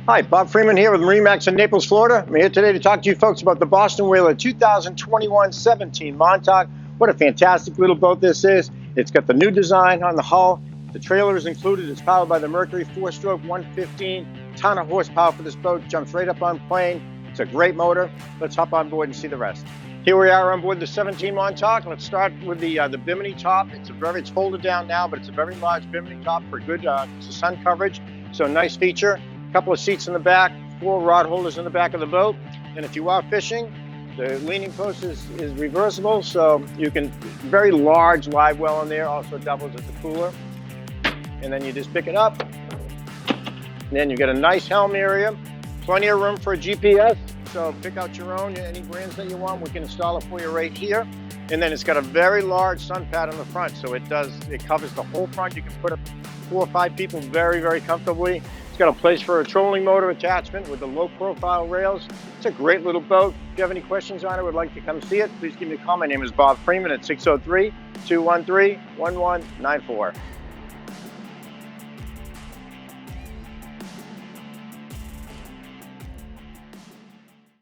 Hi, Bob Freeman here with MarineMax in Naples, Florida. I'm here today to talk to you folks about the Boston Whaler 2021 17 Montauk. What a fantastic little boat this is. It's got the new design on the hull. The trailer is included. It's powered by the Mercury 4-stroke 115. Ton of horsepower for this boat. Jumps right up on plane. It's a great motor. Let's hop on board and see the rest. Here we are on board the 17 Montauk. Let's start with the bimini top. It's folded down now, but it's a very large bimini top for good sun coverage. So nice feature. Couple of seats in the back, 4 rod holders in the back of the boat. And if you are fishing, the leaning post is reversible, so you can, very large live well in there, also doubles as a cooler. And then you just pick it up. And then you get a nice helm area, plenty of room for a GPS. So pick out your own, any brands that you want. We can install it for you right here. And then it's got a very large sun pad on the front, so it covers the whole front. You can put up 4 or 5 people very, very comfortably. It's got a place for a trolling motor attachment with the low profile rails. It's a great little boat. If you have any questions on it, would like to come see it, please give me a call. My name is Bob Freeman at 603-213-1194.